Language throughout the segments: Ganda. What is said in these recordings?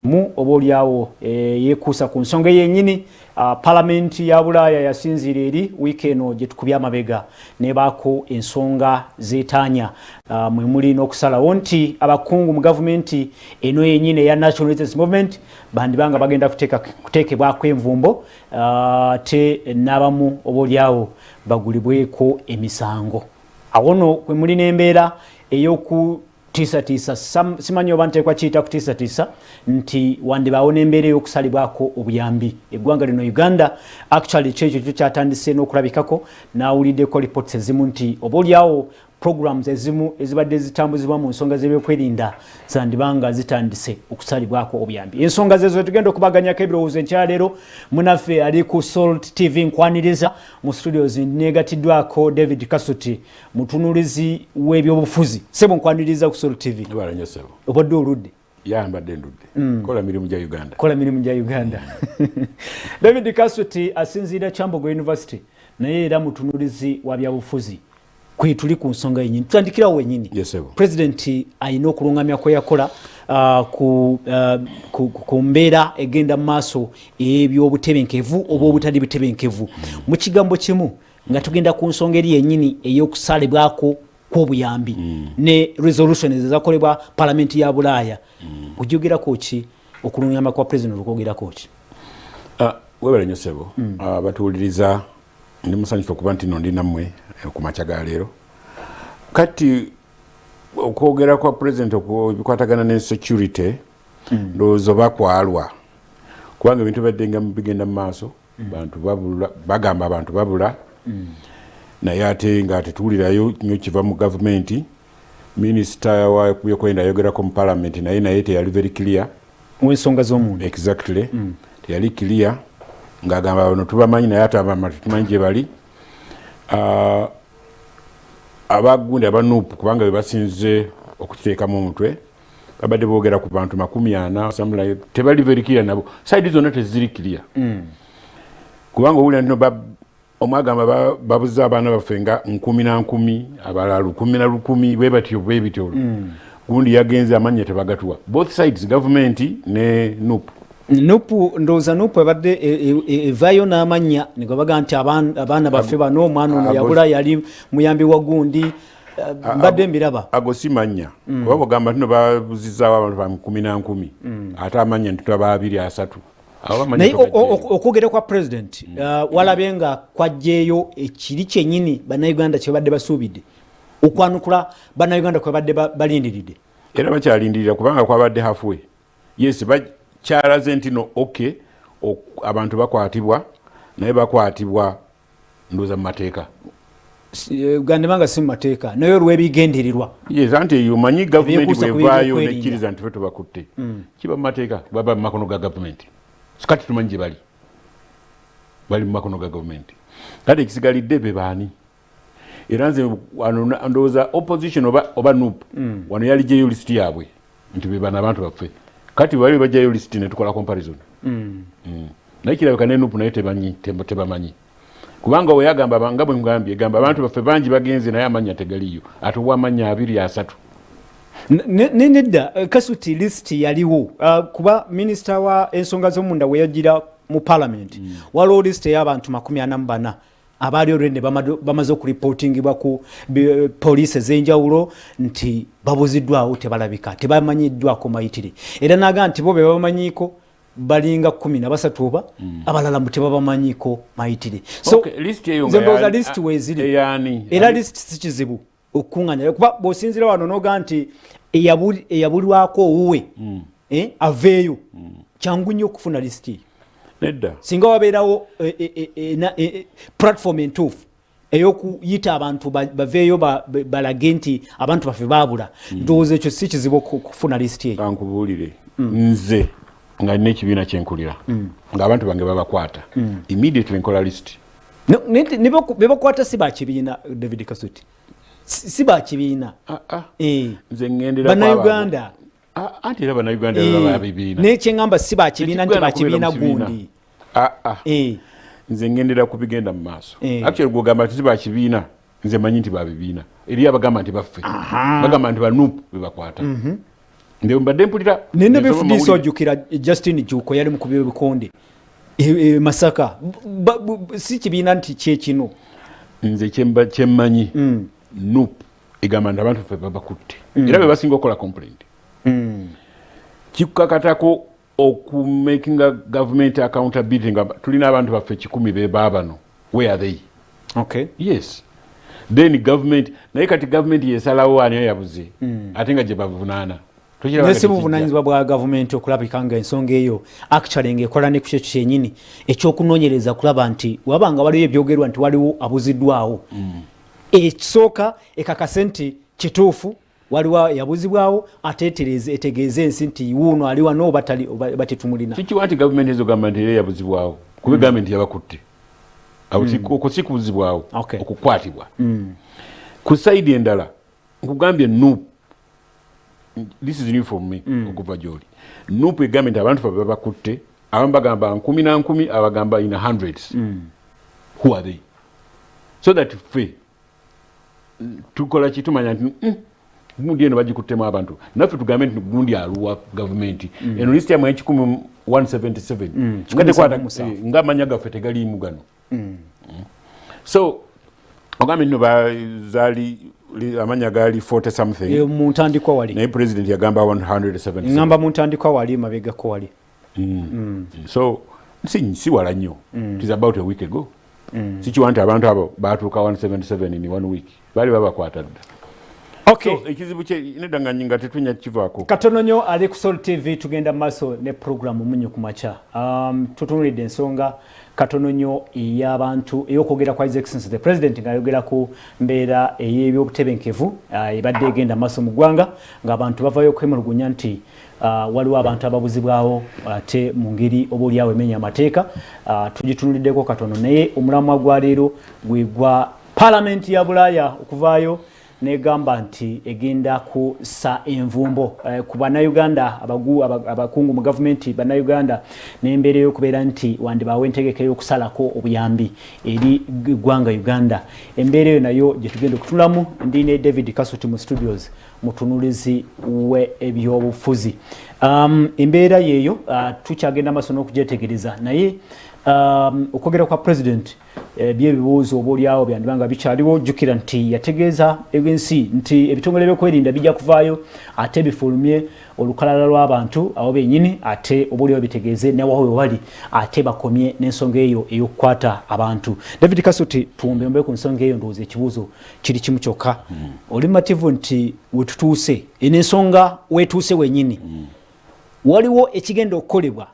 mu obolyawo yekuusa ku nsonga yennyini palamenti ya Bulaaya yasinziira eri wiikeeno gye tukubye amabega nebaako ensonga zeetaanya mwe muli n'okusalawo nti abakungu mu gavumenti eno yennyini eya National Resistance Movement bandibanga bagenda kuteekebwako envumbo te n'abamu obolyawo bagulibweko emisango. Awono kwe muli n'embeera ey'oku tiisa simanyi oba nteekwa kiyita ku tiisa nti wandibaawo n'embeera y'okusalibwako obuyambi. Eggwanga lino Uganda actually kyekyo kyatandise n'okulabikako n'awuliddeko reports ezimu nti oboolyawo programs ezimu ezibadde zitambuzibwa mu nsonga z'ebyokwerinda zandibanga zitandise okusalibwako obuyambi. Ensonga zezo tugenda okubaganyako ebirowoozo enkyaleero munaffe ali ku Salt TV nkwaniriza mu studios negatiddwako David Kasuti mutunulizi w'ebyobufuzi. Sebo nkwaniriza ku Salt TV. Ebalanyo sebo. Obadde oludde? Ya mbadde ndudde. Kola mirimu gya Uganda. Kola mirimu gya Uganda. David Kasuti asinziira Kyambogo University naye era mutunulizi wa byabufuzi. Kwe tuli ku nsonga yennyini tutandikirawo wennyini. Yes, President ayina okulungamya kwe yakola ku mbeera egenda mu maaso ebyobutebenkevu oba obutali butebenkevu. Mu kigambo kimu nga tugenda ku nsonga eri yennyini ey'okusalibwako kw'obuyambi ne resolution ezakolebwa palamenti ya Bulaaya. Ojogerako ki okulungamya kwa president okwogerako ki? Webale nnyo sebo. Batuwuliriza ndi musanyufu okuba nti ndi nammwe ku makya ga leero. Kati okwogera kwa president okubikwatagana ne security ndowooza bakwalwa kubanga ebintu baddenga bigenda mu maaso bantu babula bagamba abantu babula naye ate nga tetuwulirayo nnyo kiva mu gavumenti. Minisita wa byokwerinda ayogerako mu parliament naye teyali very clear w'ensonga z'omuntu. Exactly. Teyali clear ng'agamba bano tubamanyi naye ate tumanyi gye bali. Abagundi abanupu kubanga bebasinze okukiteekamu omutwe babadde boogera ku bantu 40 tebali very clear nabo. Side zonna teziri clear. Kubanga owulira ntino omwagamba babuza abaana baffe nga 10 abalala 10 bwe batyo. Gundi yagenze amanya tebagatuwa. Both sides, government ne NUP. Ndowooza Nupu ebadde evaayo n'amanya nigabaga nti abaana baffe bano omwana ono yabula yali muyambi wa gundi mbadde mbiraba. Ago si manya kuba bagamba tino babuzizaawo abantu 10 ate amanya ntitaba 2-3. Naye okwogera kwa president walabe nga kwajjeeyo ekiri kyennyini bannayuganda kye badde basuubidde okwanukula bannayuganda kwe badde balindiridde. Era bakyalindirira kubanga kwabadde halfway. Yes, kyalaze nti no abantu bakwatibwa naye bakwatibwa ndoza mu mateeka. Gandimanga si mu mateeka naye olw'ebigendererwa. Yes, anti omanyi gavumenti bwevaayo nekkiriza nti ffe tubakutte kiba mu mateeka baba mu makono ga gavumenti. Kati tumanyi gye bali mu makono ga gavumenti. Kati ekisigalidde be baani? Era nze ndowooza opposition oba NUP wano yali gyeyo lisiti yaabwe nti be bano abantu baffe. Kati bali bajjayo list ne tukola comparison. Naye kirabika ne NUP naye tebamanyi. Kubanga we yagamba nga bwe ngambye gamba abantu baffe bangi bagenze naye amanya tegaliyo. Ate wamanya 2-3. Nedda Kasuti list yaliwo kuba minister wa ensonga z'omunda we yagira mu parliament waliwo list y'abantu 44 abaali olwende bamaze okureportingibwa ku police ez'enjawulo nti babuziddwawo tebalabika tebamanyiddwako mayitire era naga nti bo be bamanyiiko balinga 13 oba abalala mu tebabamanyiiko mayitire. So ndowooza list weeziri era list si kizibu okukuŋŋanya kuba bw'osinzira wano n'oga nti eyabulwako owuwe aveeyo kyangu nnyo okufuna lisiti. Nedda singa wabeerawo platform entuufu ey'okuyita abantu baveeyo balage nti abantu baffe baabula ndowooza ekyo si kizibu okufuna lisiti eyo. Kankubuulire nze nga nina ekibiina kyenkulira ng'abantu bange babakwata immediately nkola lisiti. Be bakwata si bakibiina David Kasuti si bakibiina nze ŋŋendera bannayuganda anti era bannayuganda baba bibiina naye kyeŋŋamba si bakibiina nti bakibiina gundi. Nze ŋŋendera kubigenda mu maaso. Actually gwogamba nti si bakibiina nze manyi nti babibiina eri abagamba nti baffe bagamba nti banupu be bakwata. ndio mbadde mpulira nene befudiso jukira Justin Juko yali mukubye bikonde Masaka si kibiina nti kyekino nze kyemmanyi NUP egamba nti abantu ffe babakutte era be basinga okukola complaint kikakatako okumakinga government accountability nga tulina abantu baffe 10 beba bano where are they? Okay. Yes. Then government naye kati government yesalawo ani yabuze ate nga gye bavunaana nese buvunanyizibwa bwa government okulabika nga ensonga eyo actually ng'ekola ne ku kyo kyennyini ekyokunoonyereza kulaba nti wabanga waliwo ebyogerwa nti waliwo abuziddwawo ekisooka ekakase nti kituufu waliwo yabuzibwawo ateetereze etegeeze ensi nti wuuno ali wano batetumulina kikiwa nti government ezogamba nti era yabuzibwawo kuba government yabakutte okusikubuzibwawo okukwatibwa ku saidi endala nkugambye NUP this is new for me okuva gyoli NUP egambye nti abantu ffe babakutte abamu bagamba 10 abagamba in hundreds who are they so that ffe tukola kitumanya nti gundi eno bagikuttemu abantu naffe tugambe nti gundi aluwa gavumenti eno list yamu 177 nga amanya gaffe tegaliimu gano so ogambe nno bazaali amanya gali 40 something mu ntandikwa wali naye president yagamba 177 ngamba mu ntandikwa wali mabegako wali so si wala nnyo it is about a week ago sikiwa nti abantu abo batuuka 177 in 1 week bali babakwata dda. Okay. So, ekizibu kye nedanga nyinga tetunya kivaako. Katono nnyo ali ku Soul TV tugenda maaso ne program munyo kumacha. Tutunulidde ensonga katono nnyo y'abantu ey'okwogera kwa His Excellency the President ng'ayogera ku mbeera ey'ebyobutebenkevu ebadde egenda maaso mu ggwanga ng'abantu bavayo okwemulugunya nti waliwo abantu ababuzibwawo ate mu ngeri oboolyawo emenya amateeka. Tugitunuliddeko katono naye omulamwa gwa leero gwe gwa Parliament ya Bulaaya okuvaayo negamba nti egenda ku sa envumbo ku bannayuganda abakungu mu gavumenti bannayuganda n'embeera y'okubeera nti wandibaawo entegeka y'okusalako obuyambi eri ggwanga Uganda. Embeera eyo nayo gye tugenda okutulamu ndi ne David Kasuti mu studios mutunulizi we ebyobufuzi. Embeera yeeyo tukyagenda maaso n'okugyetegereza naye okwogera kwa president by'ebibuuzo oboolyawo byandibanga bikyaliwo jjukira nti yategeeza ensi nti ebitongole by'okwerinda bijja kuvaayo ate bifulumye olukalala lw'abantu abo bennyini ate oboolyawo bitegeeze newawe wali ate bakomye n'ensonga eyo ey'okukwata abantu. David Kasuti tuwombe ku nsonga eyo ndowooza ekibuuzo kiri kimu kyokka. Oli mativu nti wetutuuse n'ensonga wetuuse wennyini waliwo ekigenda okukolebwa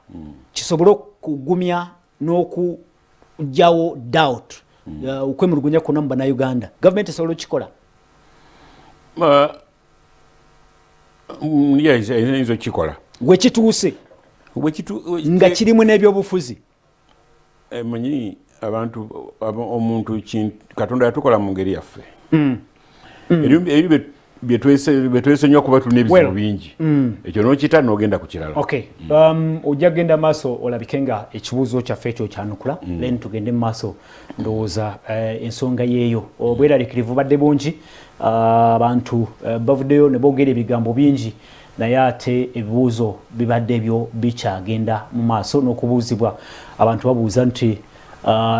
kisobole okugumya n'okugyawo doubt okwemulugunya kwonna mu bannayuganda gavumenti esobola okikola eyinza okikola wekituuse nga kirimu n'ebyobufuzi. Manyi abantu omuntu Katonda yatukola mu ngeri yaffe eri betwese nnyo kuba tulina ebizibu bingi ekyo n'okita n'ogenda ku kirala. Okay. Ojja genda maaso olabike nga ekibuuzo kyaffe ekyo kyanukula then tugende mu maaso ndowooza ensonga yeeyo obweraliikirivu badde bungi abantu bavuddeyo ne boogera ebigambo bingi naye ate ebibuuzo bibadde ebyo bikyagenda mu maaso n'okubuuzibwa abantu babuuza nti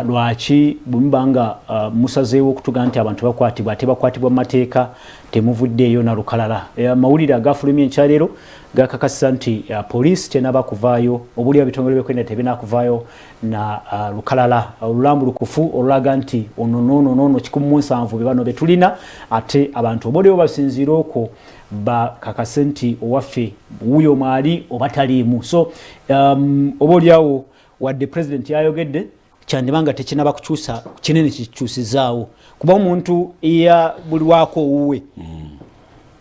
lwaki bwemubanga musazeewo okutuga nti abantu bakwatibwa ate bakwatibwa mu mateeka temuvuddeeyo na lukalala. Amawulire agafulumya enkyaleero gakakasa nti poliisi tenaba kuvaayo obuulyawo ebitongole by'okwerinda tebinaakuvaayo na lukalala olulambulukufu olulaga nti ono 107 bibano betulina ate abantu oboolyawo basinziira okwo bakakase nti owaffe wuuyo mwali oba taliimu. So oboolyawo wadde president yayogedde kyandibanga tekinaba kukyusa kinene kikyusizaawo kuba omuntu eyabulwako owuwe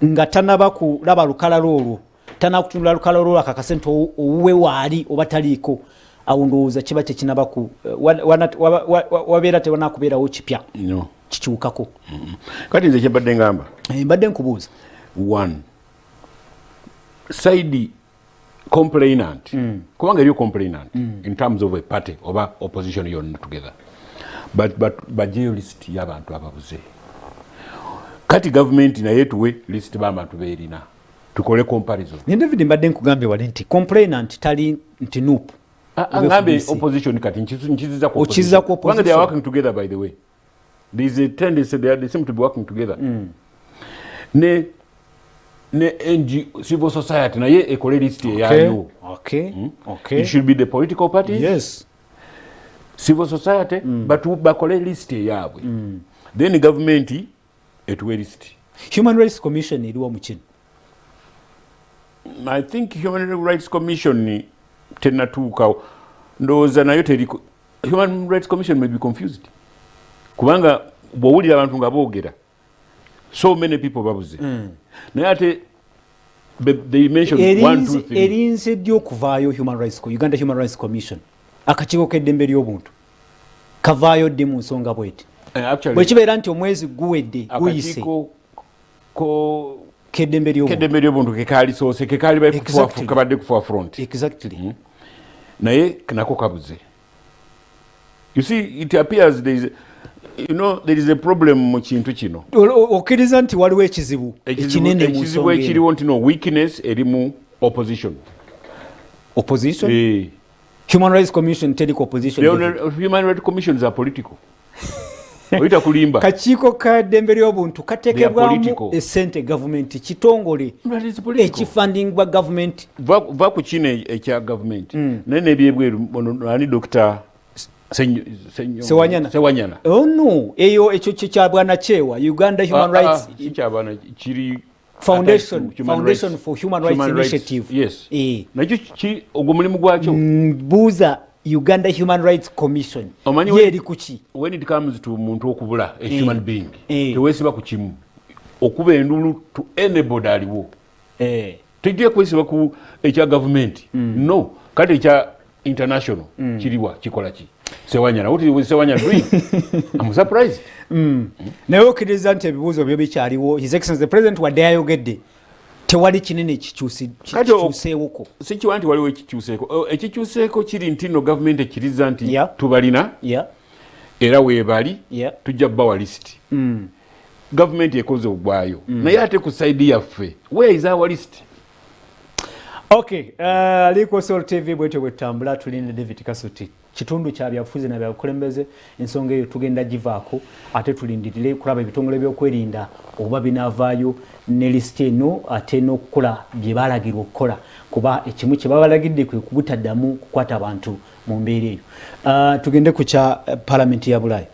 nga tanaba kulaba lukalala olwo tanakutunula lukalala olwo akakase nti owuwe waali oba taliiko awo ndowooza kiba tekinaba wabeera tewanakubeerawo kipya kikiwukako. Kati nze kyembadde ngamba mbadde nkubuuza saidi complainant kubanga eriyo complainant in terms of a party oba opposition yonna together but list y'abantu ababuze kati government naye tuwe list b'abantu beerina tukole comparison. Ni David mbadde nkugambye wali nti complainant tali nti nup. Ngambe opposition kati nchiziza ku opposition. When they are working together, by the way. There is a tendency they seem to be working together. Ne NG civil society na ye ekole list yayo. Okay. It should be the political parties. Yes. Civil society but bakole list yabwe. Then the government etwe list. Human Rights Commission iliwo mukino. I think Human Rights Commission tenatuuka ndowooza nayo teriko. Human Rights Commission may be confused. Kubanga bwowulira abantu nga boogera so many people babuze. Naye ate they mentioned 1 2 3. Erinze ddyo okuvaayo Uganda Human Rights Commission. Akakiiko k'eddembe ly'obuntu kavaayo ddi mu nsonga bweti. Bwe kibeera nti omwezi guwedde guyise k'eddembe ly'obuntu kekaali soose kekaali kabadde kufuwa front. Exactly. Naye nako kabuze. You see, it appears there is a problem mu kintu kino. Okkiriza nti waliwo ekizibu ekinene mu nsonga. Ekizibu ekiriwo nti weakness eri mu opposition. Opposition? Human Rights Commission teriko opposition. Human Rights Commissions are political. Oyita kulimba. Kakiiko ka ddembe ly'obuntu kateekebwamu essente government kitongole ekifundingwa government. Va ku kino ekya government. Naye n'ebyebweru ani Dr. Sewanyana. Oh no, eyo ekyo kya bwana Chewa Uganda Human Rights kikyabana kiri Foundation for Human Rights Initiative. Yes. Nakyo ogwo mulimu gwakyo. Buuza Uganda Human Rights Commission. Yeri kuki? When it comes to muntu okubula a human being, tewesiba ku kimu. Okuba endulu to anybody aliwo. Tujje kwesiba ku ekya government. No, kati ekya international kiriwa kikola ki? Sewanyana, what is Sewanyana doing? I'm surprised. Naye okkiriza nti ebibuuzo byo bikyaliwo. His Excellency the President wadde ayogedde tewali kinene kikyuseewoko. Si kiwa nti waliwo ekikyuseeko. Ekikyuseeko kiri nti no gavumenti ekkiriza nti tubalina era weebali tujja bbawa list. Gavumenti ekoze ogwayo. Naye ate ku saidi yaffe, where is our list? Okay, Liko Soul TV bwetyo bwetambula tulinde David Kasuti. Kitundu kya byafuzi na byakulembeze ensonga eyo tugenda givaako ate tulindirire kulaba ebitongole by'okwerinda oba binavaayo ne list eno ate n'okukola bye balagirwa okukola kuba ekimu kye babalagidde kwe kubutaddamu kukwata abantu mu mbeera eyo. Tugende ku kya Parliament ya Bulaaya.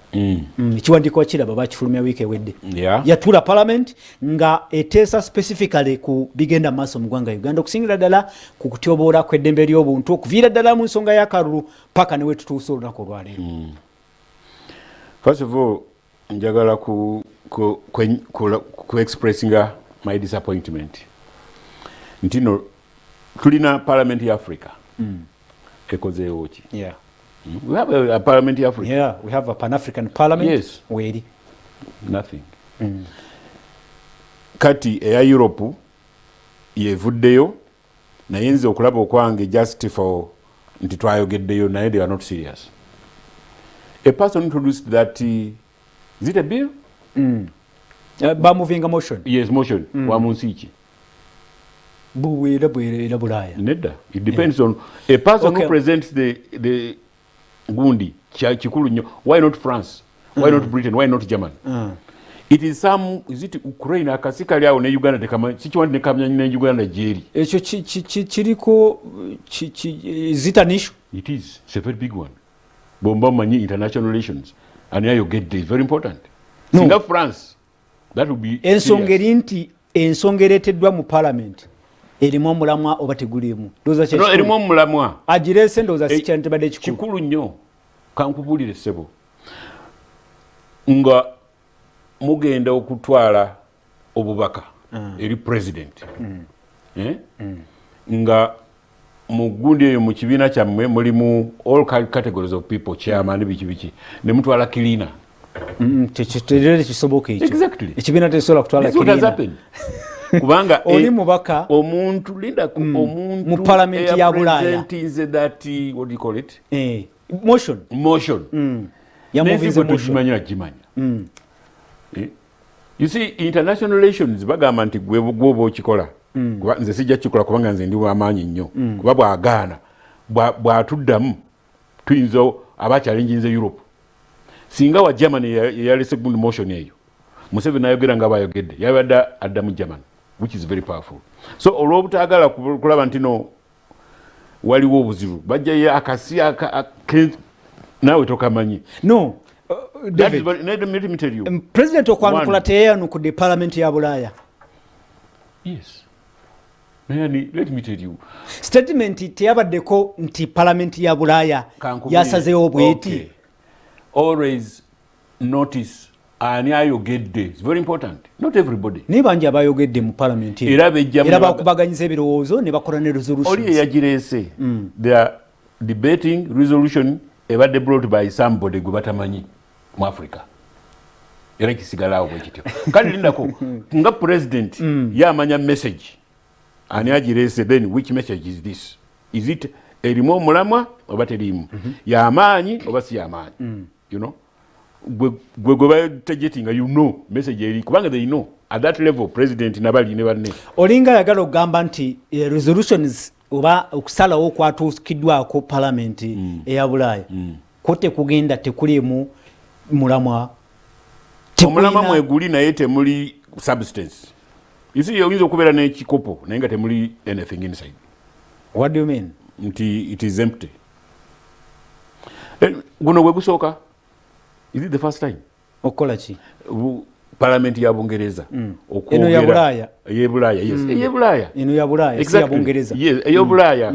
Ekiwandiiko kiraba bakifulumya wiiki ewedde. Yatuula Parliament nga eteesa specifically ku bigenda maaso mu ggwanga Uganda okusingira ddala ku kutyoboola kw'eddembe ly'obuntu okuviira ddala mu nsonga y'akalulu paka ne wetutuusa olunaku olwaleero. First of all, njagala ku expressinga my disappointment. Ntino tulina Parliament ya Africa. Ekozeewo ki? We have a Parliament in Africa. Yeah, we have a Pan-African Parliament. Yes. Where? Nothing. Kati eya Europe yevuddeyo naye nze okulaba okwange just for nti twayogeddeyo naye they are not serious. A person introduced that is it a bill? By moving a motion. Yes, motion. Wa munsi ki? Buwera Bulaaya. Nedda. It depends on a person who presents the gundi kikulu nnyo. Why not France? Why not Britain? Why not Germany? It is it Ukraine akasikali awo ne Uganda tekama sikiwandi ne kamyanyi ne Uganda jeri. Ekyo kiriko is it an issue? It is. It's a very big one. Bomba manyi international relations and here you get this very important. No. Singa France that would be ensonga ereeteddwa mu Parliament erimu omulamwa oba tegulimu. No, erimu omulamwa. Agirese ndowooza si kyante badde kikulu nnyo. Kankubulire ssebo. Nga mugenda okutwala obubaka eri president. Nga mu gundi eyo mu kibiina kyammwe mulimu all categories of people, chairman biki ne mutwala kilina. Tekiterere kisoboka ekyo. Exactly. Ekibiina tekisobola kutwala kilina. Kubanga oli mubaka omuntu linda ku omuntu mu Parliament ya Bulaaya that what do you call it? Motion. Yamuvize motion. You see, international relations bagamba nti gwe okikola kuba nze sijja kikola kubanga nze ndi w'amaanyi nnyo kuba bw'agaana bw'atuddamu tuyinza abakyalenjinze Europe singa wa Germany yalese good motion eyo Museveni ayogera nga bayogedde yabadde adda mu Germany which is very powerful so olw'obutaagala kulaba nti no waliwo obuzibu bajjayo akasi naawe tokamanyi no David, let me tell you President okwanukula teyayanukudde Parliament ya Bulaaya. Yes. Let me tell you. Statement teyabaddeko nti Parliament ya Bulaaya yasazeewo bweti. Okay. Always notice ani ayogedde. It's very important. Not everybody. Ni bangi abayogedde mu Parliament. Era bakubaganyiza ebirowoozo ne bakola ne resolutions. Oli yagireese. They are debating resolution ebadde brought by somebody gwe batamanyi mu Africa. Era kisigalawo bwe kityo. Kale lindako nga president yamanya message. Ani agireese then which message is this? Is it erimu omulamwa oba terimu? Y'amaanyi oba si y'amaanyi? You know? Gwe bategetinga you know message eri kubanga they know at that level president nabali ne banne. Olinga yagala okugamba nti resolutions oba okusalawo kwatuukiddwako Parliament eya Bulaaya kote kugenda tekulimu mulamwa omulamwa mweguli naye temuli substance. You see oyinza okubeera n'ekikopo naye nga temuli anything inside. What do you mean? Nti it is empty. Guno gwe gusooka. Is it the first time? Okola ki? Parliament ya Bungereza. Eno ya Bulaaya. Ye Bulaaya, yes. Ye Bulaaya. Eno ya Bulaaya, si ya Bungereza. Yes, ye Bulaaya.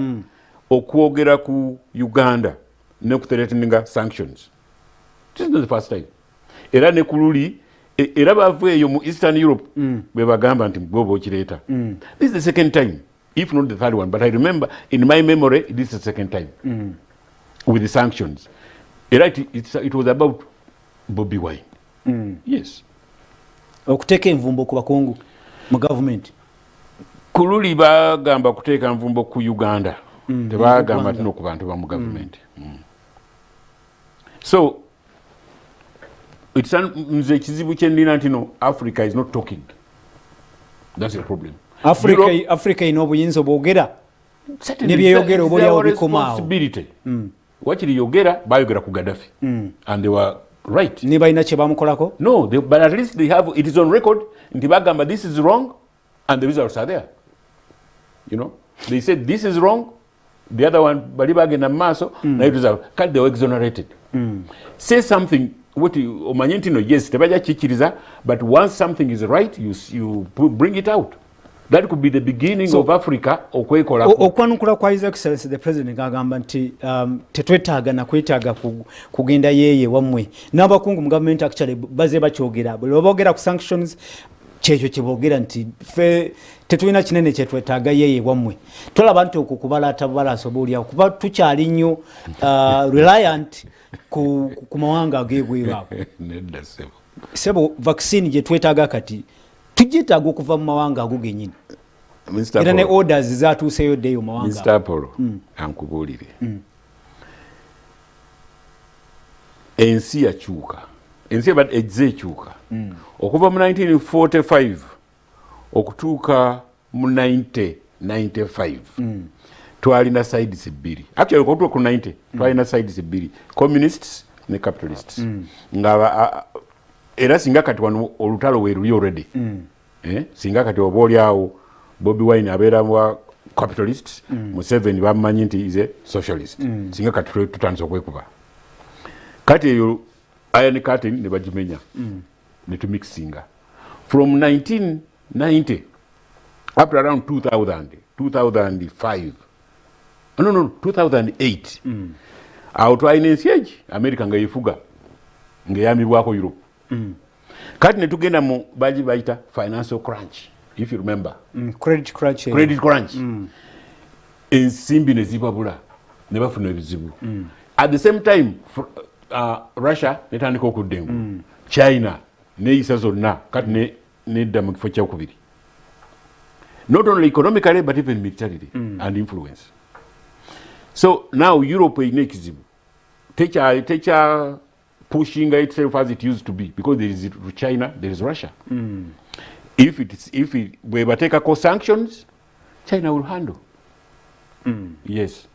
Okwogera ku Uganda ne kuthreateninga sanctions. This is not the first time. Era ne kululi era baveeyo mu Eastern Europe bwe bagamba nti bobo kireeta. This is the second time, if not the third one, but I remember in my memory this is the second time with the sanctions. Era it was about Bobi Wine. Yes. Okuteeka envumbo ku bakungu mu government. Kululi bagamba kuteeka envumbo ku Uganda. Tebagamba tino ku bantu ba mu government. So it's nze ekizibu kyendina nti no Africa is not talking. That's the problem. Africa ino obuyinza obwogera nebyeyogera oba olyawo bikomaawo. Wakiri yogera bayogera ku Gaddafi and they were right. Ne balina kye bamukolako? No, but at least they have it is on record nti bagamba this is wrong and the results are there. You know, they said this is wrong, the other one bali bagenda maaso na it was cut they were exonerated. Say something what omanye nti no yes tebaja kikiriza but once something is right you bring it out. That could be the beginning of Africa okwekola okwanukula kwa His Excellency the President agamba nti tetwetaaga na kwetaaga kugenda yeye wamwe n'abakungu mu government actually baze bakyogera bwe boogera ku sanctions kyekyo kyeboogera nti fe tetulina kinene kyetwetaaga yeye wamwe tolaba nti okukubalaata bubalaasa obaolyawo kuba tukyali nnyo reliant ku mawanga ageegweraako nedda sebo vaccine gye twetaaga kati tujitaaga okuva mu mawanga ago gennyini era ne orders zatuuseyo ddeyo mawanga Mr. Apollo ankubuulire ensi yakyuka ensi ejja ekyuka okuva mu 1945 okutuuka mu 1995 twalina sides bbiri actually okutuuka ku 90 twalina sides bbiri communists ne capitalists nga era singa kati wano olutalo weruli already singa kati oba olyawo Bobi Wine abeera wa capitalist Museveni bamanyi nti is a socialist singa kati tutandise okwekuba kati eyo Iron Curtain ne bagimenya ne tumixinga from 1990 up to around 2005 no 2008 awo twalina ensi egi America nga yefuga ng'eyambibwako Europe. Kati ne tugenda mu baji bayita financial crunch if you remember. Credit crunch. Ensimbi ne zibabula ne bafuna ebizibu. At the same time Russia netandika okuddengu. China neeyisa zonna kati nedda mu kifo kyakubiri. Not only economically but even militarily and influence. So now Europe eyina ekizibu. Techa pushing itself as it used to be because there is China, there is Russia. If we take sanctions, China will handle. Yes.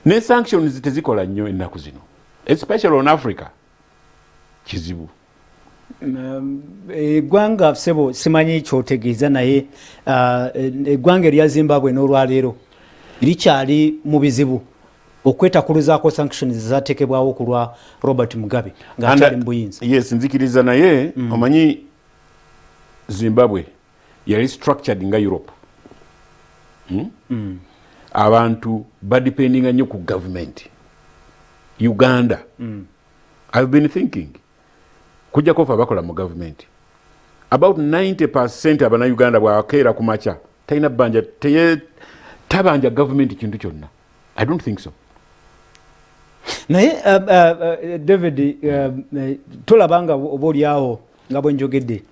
Ne sanctions tezikola nnyo ennaku zino, especially on Africa. Kizibu. Eggwanga sebo simanyi kyotegeeza naye eggwanga erya Zimbabwe n'olwaleero likyali mu bizibu okwetakuluzaako sanctions zateekebwawo ku lwa Robert Mugabe ng'akyali mu buyinza. Yes, nzikiriza naye omanyi Zimbabwe yali structured nga Europe. Abantu badependinga nnyo ku government. Uganda, I've been thinking kujja kofa bakola mu government. About 90% abana Uganda bwakeera ku macha talina banja tabanja government kintu kyonna. I don't think so. Naye David tolabanga oboolyawo nga bwe njogedde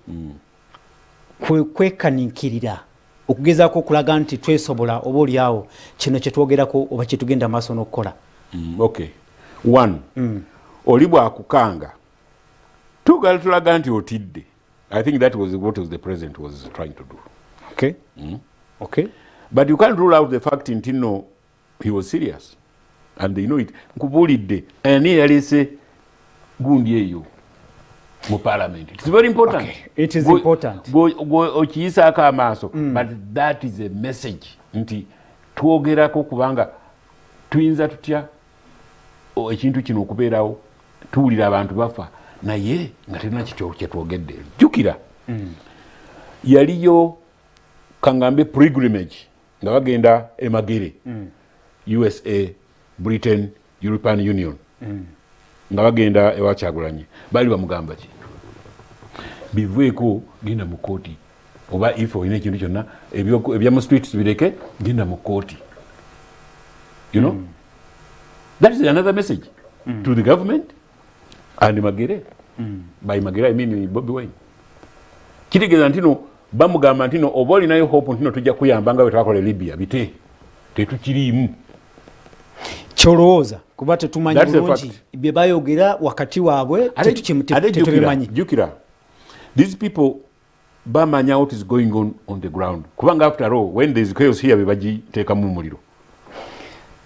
kwekaninkirira okugezaako okulaga nti twesobola oboolyawo kino kye twogerako oba kye tugenda maaso n'okukola. Okay. One, oli bwakukanga tulaga nti otidde. I think that was what the president was trying to do. Okay. Okay. But you can't rule out the fact that he was serious. And they know it. Nkubulidde ani yalese gundi eyo mu parliament. It's very important. Okay. It is important. Okiyisako amaaso. But that is a message. Nti twogerako kubanga tuyinza tutya ekintu kino okubeerawo tuwulira abantu bafa naye nga terina kityo kyetwogedde. Jjukira yaliyo kangambe pilgrimage nga bagenda emagere USA, Britain, European Union nga bagenda ewa Kyagulanyi bali bamugamba ki biveeko genda mu kooti oba if olina ekintu kyonna ebya mu streets bireke genda mu kooti. You know, that is another message to the government and Magere. By Magere I mean Bobby Wine. Kitegeeza ntino bamugamba ntino oba olinayo hope ntino tujja kuyambanga we twakola Libya bite tetukiriimu kyolowooza kuba tetumanyi bulungi bye bayogera wakati waabwe tetubimanyi. Jukira, these people bamanya what is going on the ground kubanga after all when there is chaos here bebagiteekamu omuliro.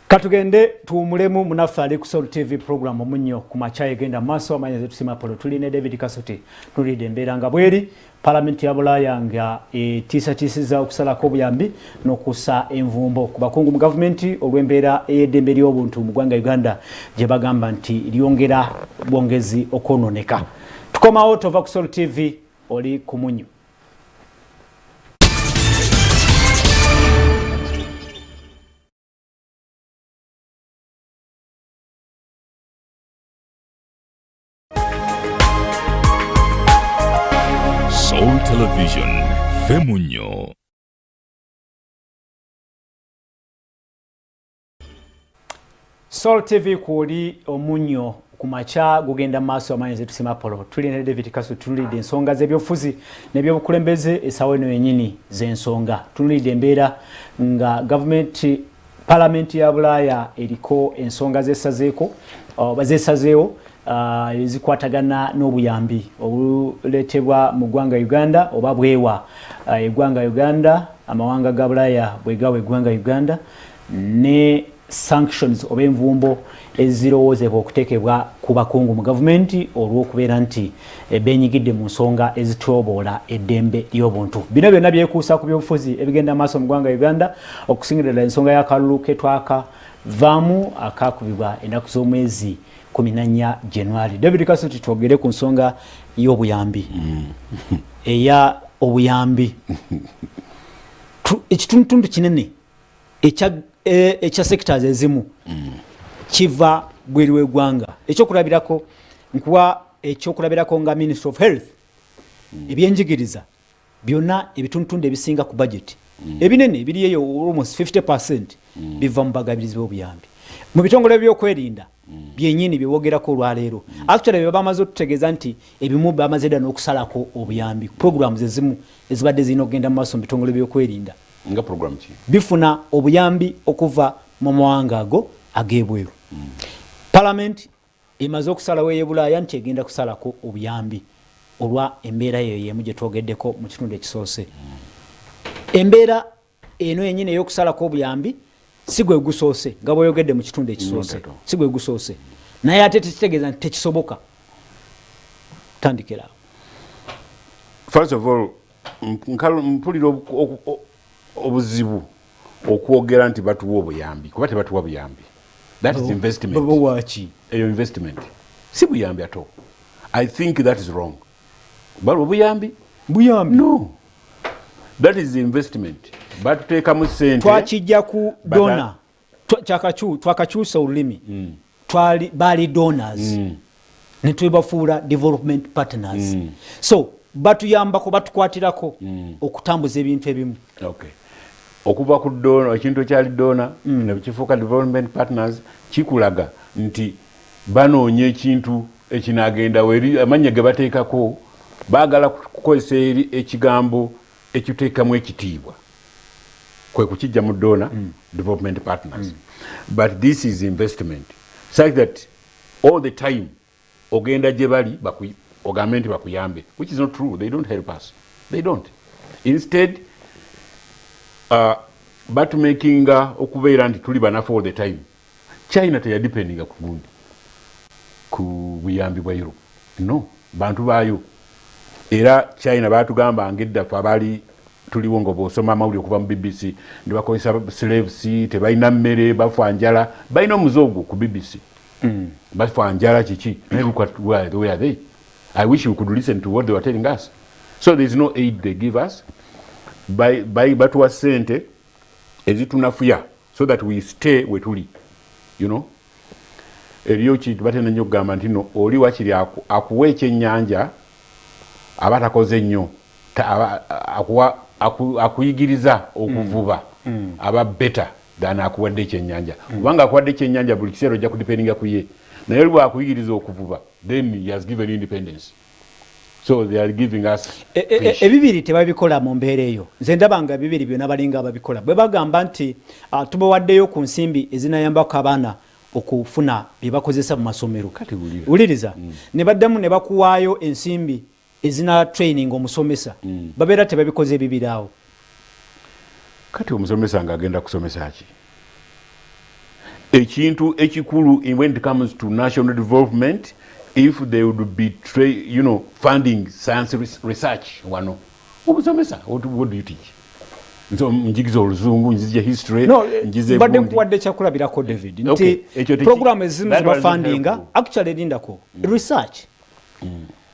Katugende tuwumulemu munaffe ali ku Soul TV program omunyo ku makya egenda maaso amanya zetusima polo tuline David Kasuti tulide embeera nga bweri Parliament ya Bulaaya nga tiisatiisiza okusalako obuyambi n'okussa envumbo ku bakungu mu gavumenti olw'embeera ey'eddembe ly'obuntu mu ggwanga Uganda gye bagamba nti lyongera bwongezi okwonooneka. Tukomawo tova ku Soul TV oli ku munyu. Soul Television, Femunyo. Soul TV kuli omunyo kumacha gugenda maaso amanya zetusima polo tulina David Kasuti tulide ensonga z'ebyofuzi n'ebyobukulembeze esawa eno yennyini z'ensonga tulide embeera nga Parliament ya Bulaaya eriko ensonga zesazeeko bazesazeewo ezikwatagana n'obuyambi obuleetebwa mu ggwanga Uganda oba bwewa eggwanga Uganda amawanga ga Bulaaya bwegawa eggwanga Uganda ne sanctions oba envumbo ezirowoozebwa okuteekebwa ku bakungu mu gavumenti olw'okubeera nti beenyigidde mu nsonga ezitoboola eddembe ly'obuntu. Bino byonna byekuusa ku byobufuzi ebigenda maaso mu ggwanga Uganda okusingira ensonga y'akalulu ke twakavaamu akakubibwa ennaku z'omwezi 14 January. David Kasuti twogere ku nsonga y'obuyambi eya obuyambi ekitundu kinene ekya sectors ezimu kiva bweri w'eggwanga ekyokulabirako nkuwa ekyokulabirako nga Ministry of Health ebyenjigiriza byonna ebitundu ebisinga ku budget ebinene ebiriyo almost 50% biva mu bagabirizi b'obuyambi mu bitongole by'okwerinda byennyini byewogerako olwaleero. Actually bye bamaze okutegeeza nti ebimu bamaze dda n'okusalako obuyambi programs ezimu ezibadde zirina okugenda mu maaso mu bitongole by'okwerinda nga program ki bifuna obuyambi okuva mu mawanga ago ag'ebweru. Parliament emaze okusalawo ey'e Bulaaya nti egenda kusalako obuyambi olwa embeera eyo y'emu gye twogeddeko mu kitundu ekisoose. Embeera eno yenyine ey'okusalako obuyambi si gwe gusoose nga bw'oyogedde mu kitundu ekisoose si gwe gusoose naye ate tekitegeeza nti tekisoboka tandikira first of all mpulira obuzibu okwogera nti batuwa obuyambi kuba tebatuwa buyambi. That is investment. Waki eyo investment si buyambi ato. I think that is wrong. Balo buyambi no, that is the investment. Batuteekamu ssente twakijja ku dona twakakyusa olulimi baali donors ne twebafuula development partners so batuyambako batukwatirako okutambuza ebintu ebimu. Okay. Okuva ku dona ekintu ekyali dona ne kifuuka development partners kikulaga nti banoonya ekintu ekinagenda weri amanya ge bateekako baagala kukozesa ekigambo ekiteekamu ekitiibwa kwe kukijja mu dona development partners but this is investment such that all the time ogenda gye bali ogambe nti bakuyambe, which is not true. They don't help us. They don't. Instead batumakinga okubeera nti tuli banafu all the time. China teyadependinga ku gundi ku buyambi bwa Europe. No, bantu baayo. Era China batugamba ngeddafu abali tuliwo ngo bosoma amawulire okuva mu BBC ndi bakozesa slaves tebalina mmere bafa njala balina omuzogo ku BBC bafa njala kiki naye look at where are they. I wish you could listen to what they were telling us. So there is no aid they give us by batuwa sente ezitunafuya so that we stay wetuli, you know. Eriyo kintu batena nnyo kugamba nti no oli wakiri akuwa ekyennyanja aba takoze nnyo akuyigiriza okuvuba aba better than akuwadde ekyennyanja kubanga akuwadde ekyennyanja buli kiseera ojja kudependinga ku ye naye oli bwakuyigiriza okuvuba then he has given independence. So they are giving us ebibiri tebabikola mu mbeera eyo. Nze ndabanga bibiri byonna balinga ababikola bwe bagamba nti tubawaddeyo ku nsimbi ezinayambako abaana okufuna bye bakozesa mu masomero. Uliriza ne baddamu ne bakuwaayo ensimbi ezina training omusomesa babeera tebabikoze bibiri awo. Kati omusomesa ng'agenda kusomesa ki? Ekintu ekikulu when it comes to national development, if they would be funding science research wano omusomesa what do you teach? So njigiza oluzungu njize history njize badde kuwadde kyakulabirako David nti program ezimu zibafundinga actually lindako research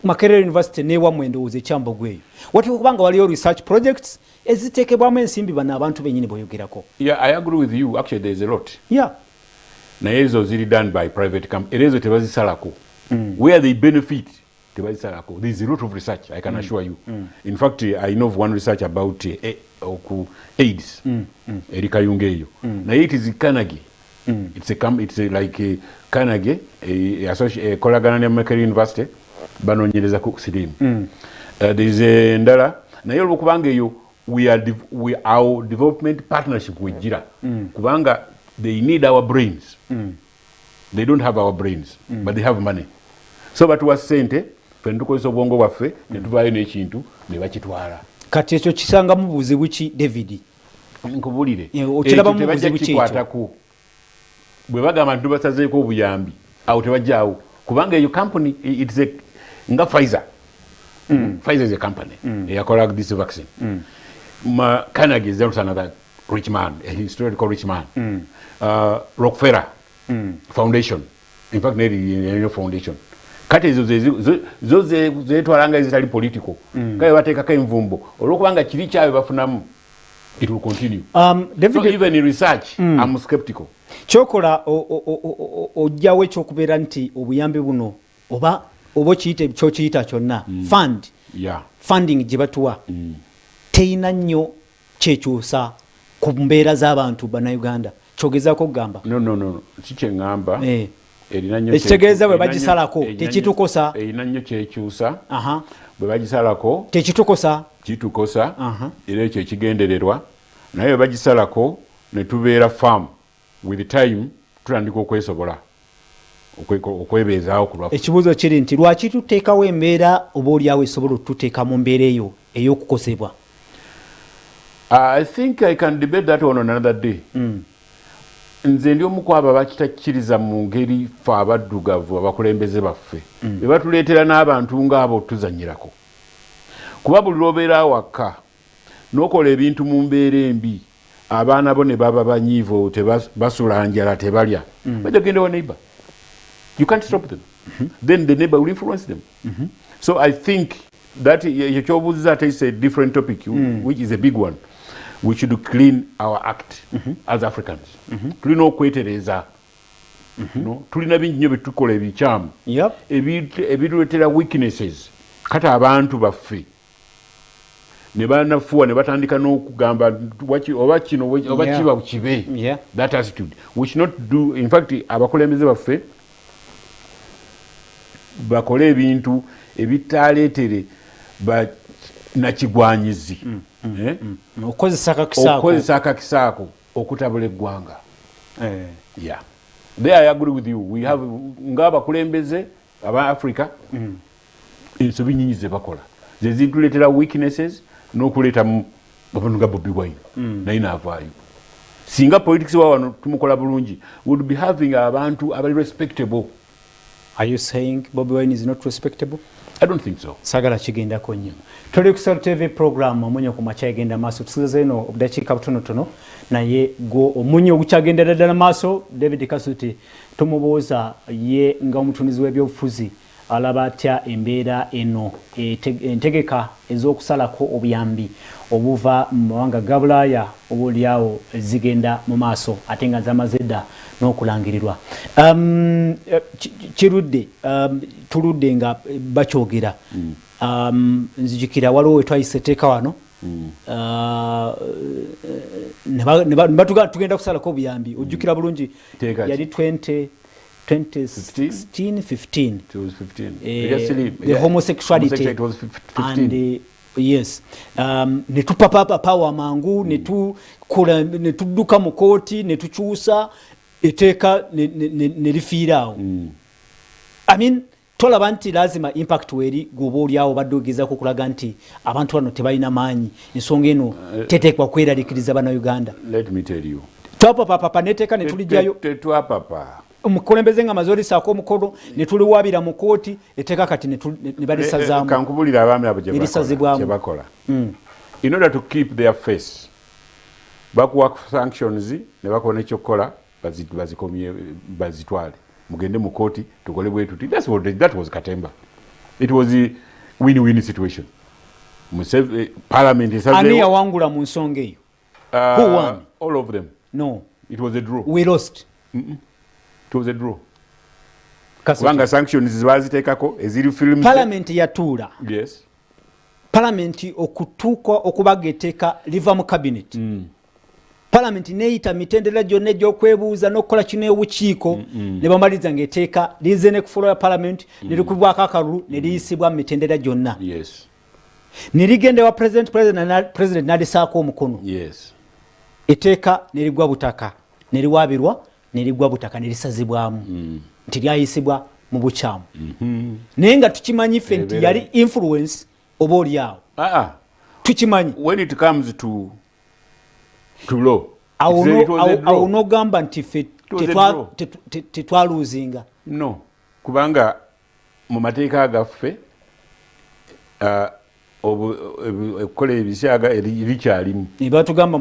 Makerere University newa mwendowooza ekyambo gweyo wati kubanga waliyo research projects ezitekebwamu ensimbi bana abantu benyini boyogerako. Yeah, I agree with you. Actually there is a lot. Yeah. Na ezo ziri done by private company. Ezo tebazisalako. Where they benefit tebazisalako. There is a lot of research, I can assure you. In fact, I know of one research about AIDS. Erika Yungeyo. Na it is Carnegie. It's like Carnegie, a Colagana Makerere University. Banonyereza ku sirimu. There is a ndala na yo kubanga yo we our development partnership with Jira kubanga they need our brains. They don't have our brains but they have money. So batuwa sente fendukozesa obwongo bwaffe ne tuvaayo n'ekintu ne bakitwala. Kati ekyo kisanga mu buzibu ki David? Nkubulire okiraba mu buzibu ki ekyo bwe bagamba nti basazeeko obuyambi awo tebajjaawo kubanga eyo company it's a nga Pfizer. Pfizer is a company. Yakola this vaccine. Carnegie is also another rich man, a historical rich man. Rockefeller Foundation. In fact, Neri Foundation. Kati zo zetwalanga ezitali political. Kaya bateekako envumbo. Olwokubanga kiri kyawe bafunamu. It will continue. David, so even in research, I'm skeptical. Chokola ojjawe ekyokubeera nti obuyambi buno oba kiyite kyokiyita kyonna fund funding gye batuwa teyina nnyo kyekyusa ku mbeera z'abantu bannayuganda kyogezaako okugamba no kikyeŋŋamba ekitegeeza bwe bagisalako tekitukosa erina nnyo kyekyusa bwe bagisalako tekitukosa kitukosa era ekyo ekigendererwa naye bwe bagisalako ne tubeera farm with time tutandika okwesobola okwebeezaawo kulwa. Ekibuuzo kiri nti lwaki tuteekawo embeera oba oliawo esobola otuteeka mu mbeera eyo ey'okukosebwa? I think I can debate that on another day. Nze ndi omu ku abo abakitakkiriza mu ngeri ffe abaddugavu abakulembeze baffe be batuleetera n'abantu ng'abo tuzanyirako. Kuba buli lw'obeera awaka n'okola ebintu mu mbeera embi abaana bo ne baba banyiivu basula njala tebalya bajja kugenda wa neighbor. You can't stop them. Then the neighbor will influence them. So I think that ekyobuuziza is a different topic which is a big one. We should clean our act as Africans. Tulina okwetereza. Tulina bingi nnyo betukola ebikyamu ebituleetera weaknesses kati abantu baffe ne banafuwa ne batandika n'okugamba oba kino oba kiba kibe. That attitude we should not do. In fact abakulembeze baffe bakole ebintu ebitaleetere nakigwanyizi okozesa akakisaako okutabula eggwanga. Yeah, there I agree with you. We have ng'abakulembeze aba Africa ensobi nnyingi ze bakola ze zituleetera weaknesses n'okuleetamu abantu nga Bobi Wine naye naavaayo. Singa politics wa wano tumukola bulungi would be having abantu abali respectable. Are you saying Bobi Wine is not respectable? I don't think so. Sagala kigenda ko nnyo. Tuli ku Salt TV program omunyo ku macha egenda maaso tusize eno obudakiika butonotono naye go omunyo ogukyagenda ddala maaso. David Kasuti tumubuuza ye nga omutunizi w'ebyobufuzi alaba atya embeera eno entegeka ez'okusalako obuyambi obuva mu mawanga ga Bulaaya obuliawo zigenda mu maaso ate nga zamaze dda n'okulangirirwa. Kirudde tuludde nga bakyogera nzijukira waliwo we twayise etteeka wano tugenda kusalako obuyambi ojjukira bulungi yali 2015. It was 15. The homosexuality it was 15. And yes, ne tupapa mangu ne tudduka mu kooti ne tukyusa etteeka ne lifiiraawo. I mean tolaba nti lazima impact weri goba oliawo badde ogezaako okulaga nti abantu bano tebalina maanyi ensonga eno teteekwa kweraliikiriza Bannayuganda. Let me tell you, twapapapapa neteeka ne tulijjayo omukulembeze nga amaze olisaako omukono ne tuliwaabira mu kooti etteeka kati ne balisazaamu. Kankubulira abaami abo gye bakola. In order to keep their face bakuwa sanctions ne bakola n'ekyokukola bazikomye bazitwale mugende mu kooti tukole bwe tuti. That was Katemba. It was a win-win situation. Parliament is ani yawangula mu nsonga eyo? Who won? All of them. No. It was a draw. We lost. It was a draw. Kubanga sanctions zibaziteekako eziri films. Parliament yatuula. Yes. Parliament okutuuka okubaga etteeka liva mu cabinet. Parliament neeyita mitendera gyonna egy'okwebuuza n'okukola kino ewukiiko ne bamaliza ng'etteeka lize ne kufuula Parliament ne likubwako akalulu ne liyisibwa mu mitendera gyonna. Yes. Ne ligenda wa president n'alisaako omukono. Yes. Etteeka ne ligwa butaka ne liwaabirwa ne ligwa butaka ne lisazibwamu nti lyayisibwa mu bukyamu. Naye nga tukimanyi ffe nti yali influence oba oliawo. Tukimanyi. When it comes to law, awo n'ogamba nti ffe tetwaluuzinga. No, kubanga mu mateeka gaffe okukola ebisyaga likyalimu. Ne batugamba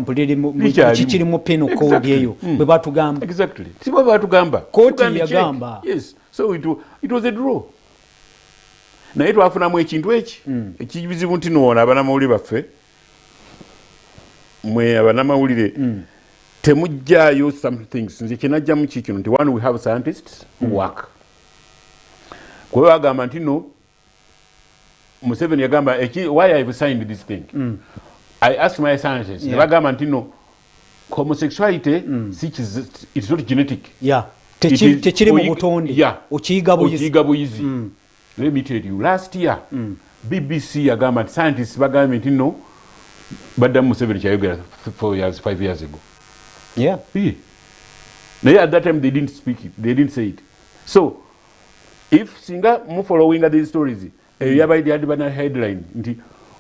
kikiri mu penal code eyo bwe batugamba. Exactly. Si bwe batugamba. Kooti yagamba. Yes. So it was a draw. Naye twafunamu ekintu eki ekibizibu nti noona abanamawulire baffe mwe abanamawulire temujjaayo some things. Nze kyenajjamu kikino nti one we have scientists who work. Kwe bagamba nti no Museveni yagamba why I have signed this thing. I asked my scientists. Ne bagamba nti no homosexuality it's not genetic. Yeah. Tekiri mu butonde. Okiyiga buyizi. Let me tell you, last year BBC yagamba nti scientists bagamba nti no badda Museveni kyayogera 5 years ago. Yeah. Naye at that time they didn't speak it. They didn't say it. So if singa mu following these stories yabaidi had bana headline nti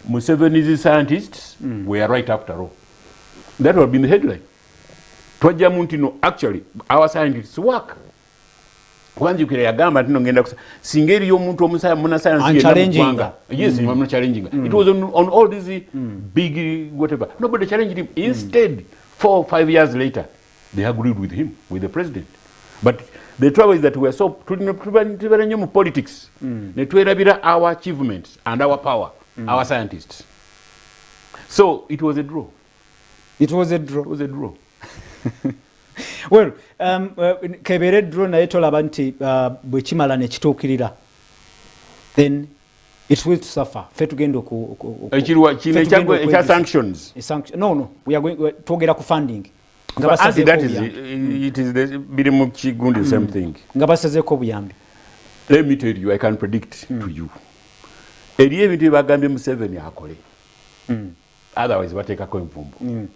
Museveni's scientists were right after all. That would have been the headline. Twajja muntu no actually our scientists work. Wanjukira yagamba tino ngenda singa eriyo omuntu omusaya muna science challenging. Yes, I'm not challenging. It was on all these big whatever. Nobody challenged him. Instead, 4 or 5 years later, they agreed with him, with the president. But the trouble is that we are so too politics. Our achievements and our power, our scientists. So it was a draw. It was a draw. It was a draw. Well, kebere draw naye tolaba nti bwe kimala ne kituukirira, then it will suffer. Fe tugenda ekya sanctions. No, we are going twogera ku funding. It is the biri mu kigundi same thing. Nga basazeeko obuyambi. Let me tell you, I can predict to you. Eriyo ebintu bagambye Museveni akole. Otherwise bateekako envumbo.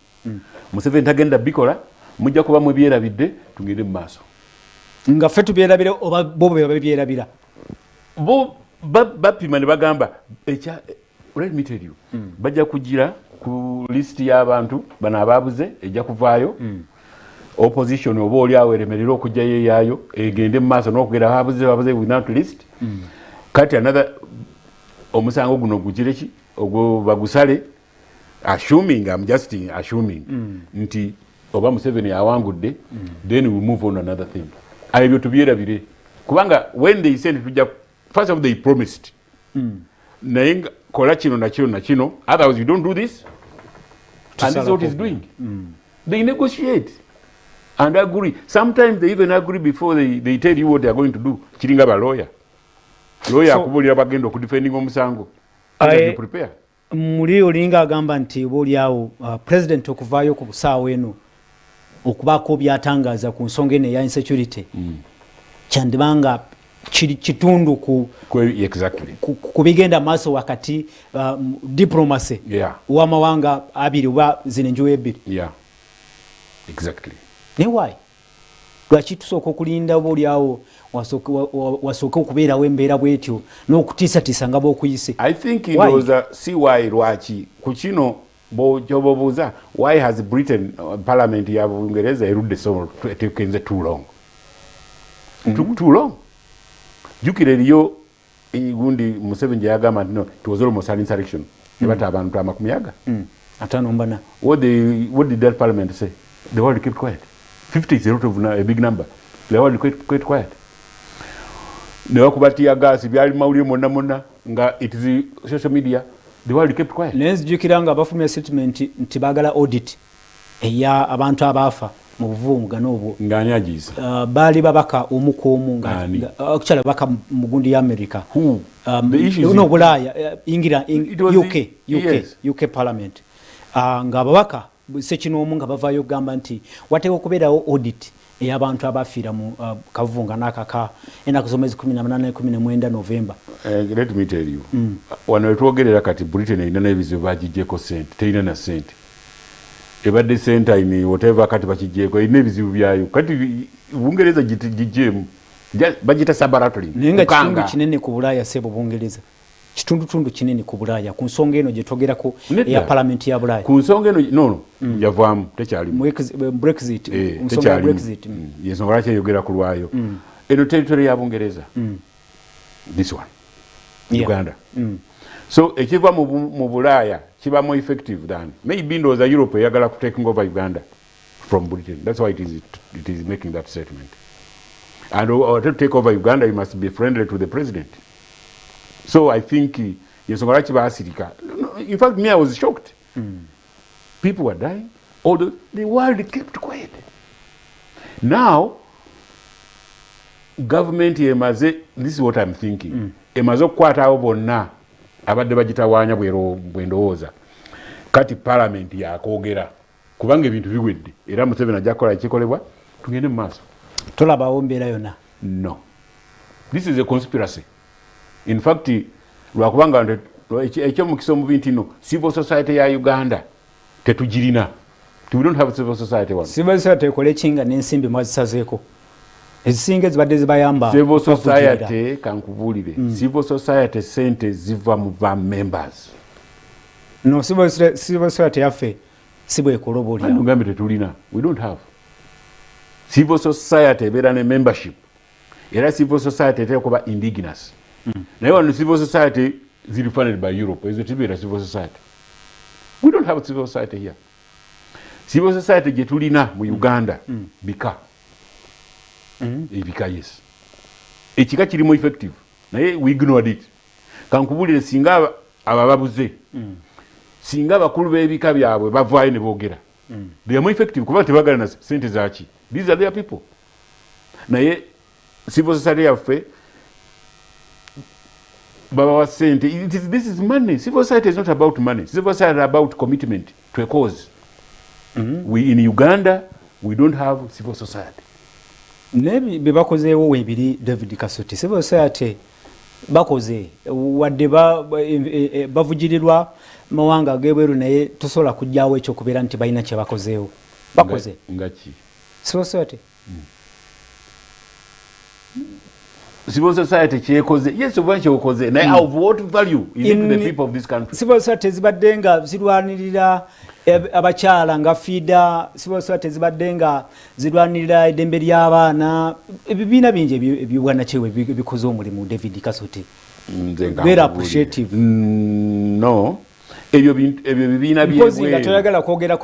Museveni tagenda bikola, mujja kuba mubyerabidde tugende mu maaso. Nga ffe tubyerabire oba bo bwe babyerabira. Bo bapima ne bagamba let me tell you, bajja kugira ku list y'abantu bano ababuze ejja kuvaayo. Opposition oba oli awo eremerera okujjayo yaayo egende mu maaso n'okugera babuze without list. Kati another omusango guno gugireki ogwo bagusale, assuming, I'm just assuming, nti oba Museveni awangudde, then we move on another thing. Ebyo tubyerabire. Kubanga when they said tujja, first of all they promised. Naye kola kino na kino, otherwise you don't do this. And this is what he's doing. They negotiate and agree. Sometimes they even agree before they tell you what they are going to do. Kiringa ba lawyer. Lawyer akubulira bagenda okudefending omusango. You prepare. Muri olinga agamba nti boliawo president okuvaayo ku busaawo eno okubaako byatangaza ku nsonga eno ya insecurity. Kyandibanga kitundu ku exactly ku bigenda maaso wakati diplomacy w'amawanga abiri oba zino enjuwa ebbiri. Exactly. Ne why? Lwaki tusooka okulinda obaoliawo wasooka okubeerawo embeera bwetyo n'okutiisatiisa nga b'okuyise? I think ndowooza si why lwaki ku kino bw'obuuza why has Britain parliament ya Bungereza erudde so tekenze too long. Too long. Jukira eriyo gundi Museveni gye yagamba nti no, it was almost an insurrection. Ebata abantu amakumiyaga. Atano mbana. What did that parliament say? The world kept quiet. 50 is a big number. The world kept quiet. Ne wakubatiya gas byali mawulire monna nga it is social media. The world kept quiet. Nenzijukira nga bafumya statement nti bagala audit eya abantu abaafa mu buvungano obwo. Ngani agize? Bali babaka omukomu nga actually baka mu gundi ya America. Who? The issues no Bulaya, UK Parliament. Nga babaka sekinomu nga bavayo gamba nti watewo kubeerawo audit ey'abantu abafiira mu kavunga n'akaka ennaku z'omwezi 18-19 November. Let me tell you, wano wetwogerera kati Britain erina n'ebizibu bagigyeko sente, terina na sente. Ebadde sente ini whatever kati bakigyeko erina ebizibu byayo. Kati Bungereza gigyemu bagita sabaratoli. Nenga kitundu kinene ku Bulaya sebo Bungereza. Kitundu kinene ku Bulaya ku nsonga eno gye twogerako ya parliament ya Bulaya. Ku nsonga eno no yavaamu tekyali Brexit. Nsonga ya Brexit. Yensonga lwaki eyogera ku lwayo. Eno territory ya Bungereza. This one. Uganda. So ekiva mu Bulaya kiba more effective than maybe ndowooza Europe eyagala ku taking over Uganda from Britain. That's why it is making that statement. And to take over Uganda, you must be friendly to the president. So I think yensonga lwaki baasirika. In fact, me, I was shocked. People were dying. Although the world kept quiet. Now, government emaze, this is what I'm thinking. Emaze okukwatawo bonna abadde bagitawaanya bwendowooza. Kati parliament yakoogera. Kubanga ebintu biwedde. Era Museveni ajja kukola ekikolebwa. Tugende mu maaso. Tolabawo mbeera yonna. No. This is a conspiracy. In fact, lwakubanga ekyomukisa omubi nti no, civil society ya Uganda tetugirina. We don't have civil society one. Civil society ekole kinga n'ensimbi mwazisazeeko. Ezisinga ezibadde zibayamba. Civil society kankubulire. Civil society sente ziva mu ba members. No, civil society yaffe sibwe koloboli ngambe tetulina we don't have civil society beera ne membership era civil society etera kuba indigenous naye wano civil society ziri funded by Europe ezo tibeera civil society we don't have civil society here civil society gye tulina mu Uganda bika ebika yes ekika kirimu effective naye we ignored it kankubulire singa abababuze singa bakulu b'ebika byabwe bavaayo ne boogera they are more effective kuba tebagala na sente zaki these are their people naye civil society yaffe baba wa sente this is money civil society is not about money civil society is about commitment to a cause we in Uganda we don't have civil society nebi bebakozeewo webiri David Kasuti civil society bakoze wadde bavugirirwa mawanga gebweru naye tusobola kujjawo ekyo kubeera nti balina kye bakozeewo bakoze ngaki civil society civil society kyekoze yes oba kyekoze naye of what value is it to the people of this country civil society zibadde nga zirwanirira abakyala nga fida civil society zibadde nga zirwanirira eddembe ly'abaana ebibiina bingi ebyobwana kyewe bikoze omulimu David Kasuti very appreciative no ebyo bibiina byebweru toyagala kwogera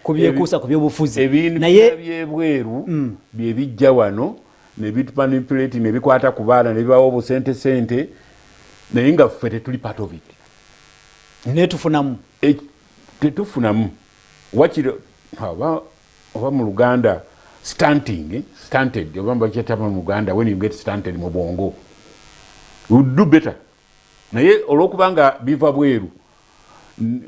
ku byekuusa ku byobufuzi naye byebweru bye bijja wano ne bitumanipulate ne bikwata ku baana ne bibawo obusente naye nga ffe tetuli part of it netufunamu tetufunamu wakiri oba mu Luganda stunted oba mbakyetama mu Luganda when you get stunted mu bwongo we do better naye olwokubanga biva bweru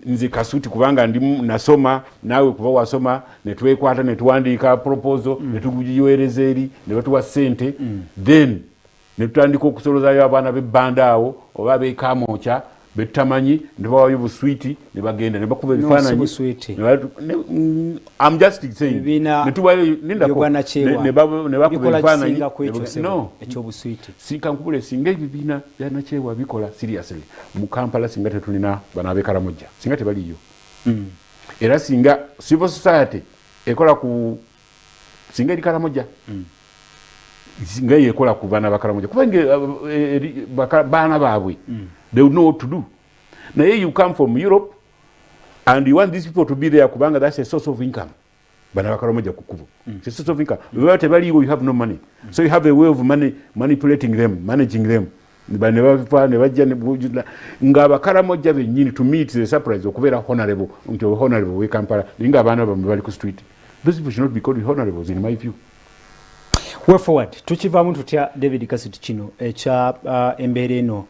nze Kasuti kubanga ndi nasoma nawe kuba wasoma ne twekwata ne tuwandiika proposal ne tugiyoereza eri ne batuwa sente then ne tutandika okusolozaayo abaana b'ebbanda awo oba b'ekamookya betamanyi ne bawayo buswiti ne bagenda ne bakuba ebifaananyi I'm just saying ne tubayo ne bakuba ebifaananyi ekyobuswiti sinkankubule singa ebibiina bya Nakyewa bikola seriously mu Kampala singa tetulina bana ab'Ekaramojja singa tebaliyo era singa civil society ekola ku singa eri Karamojja singa yekola ku baana b'Ekaramojja kubanga baana baabwe they would know what to do. Now you come from Europe and you want these people to be there kubanga that's a source of income. Bana Bakaramoja kukubo. It's a source of income. Whatever you have no money. So you have a way of manipulating them, managing them. Nga Bakaramoja benyini to meet the surprise okubera honorable until honorable we Kampala. Linga abana bali ku street. Those people should not be called honorables in my view. Way forward. Tukivamu tutya David Kasuti kino echa embere eno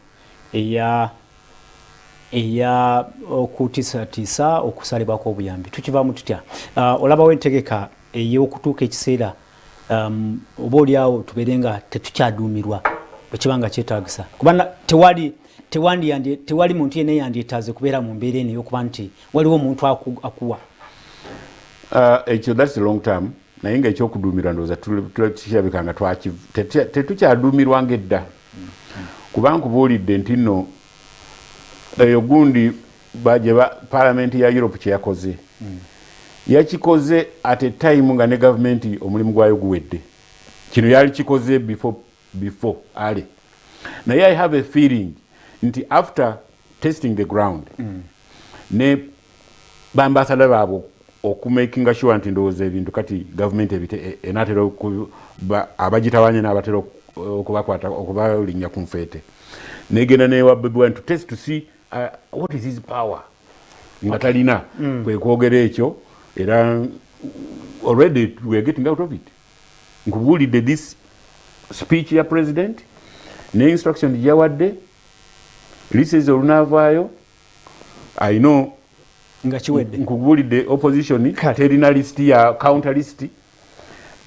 eya okutiisa okusalibwako obuyambi tukivamu tutya olabawo entegeka ey'okutuuka ekiseera oba oliawo tubeere nga tetukyaduumirwa bwekibanga kyetaagisa kubanga tewali muntu yenna yandyetaaze kubeera mu mbeera eno ey'okuba nti waliwo omuntu akuwa ekyo that's a long term naye nga ekyokuduumirwa ndowooza tukirabika nga tetukyaduumirwa ng'edda kubanga kubuulidde nti nno eyo gundi palamenti ya Europe kye yakoze yakikoze at a time nga ne gavumenti omulimu gwayo guwedde kino yali kikoze before ale naye I have a feeling nti after testing the ground ne bambasada baabo okumakinga sure nti ndowooza ebintu kati gavumenti enatera abagitawanye n'abatera okubakwata okubalinnya ku nfeete negenda newa Bobi Wine to test to see what is his power nga talina kwe kwogera ekyo era already we are getting out of it nkubulidde this speech ya president ne instruction yawadde lises olunavaayo I know nga kiwedde nkubulidde opposition terina list ya counter list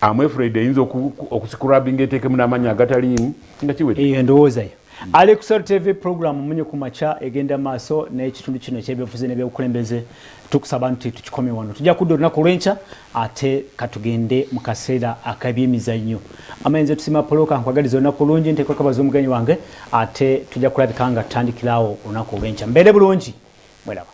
I'm afraid eyinza okusikurabinga eteekemu n'amanya agataliimu nga kiwedde eyo ndowooza yo Alexor TV program munye kumacha egenda maaso n'ekitundu kino ky'ebyobufuzi n'ebyobukulembeze tukusaba nti tukikomye wano tujja kudda olunaku lw'enkya ate katugende mu kaseera ak'ebyemizannyo amayenze tusima poloka nkwagaliza olunaku lulungi nteekwa kabaza omugenyi wange ate tujja kulabika nga tutandikirawo olunaku olw'enkya mbeere bulungi mweraba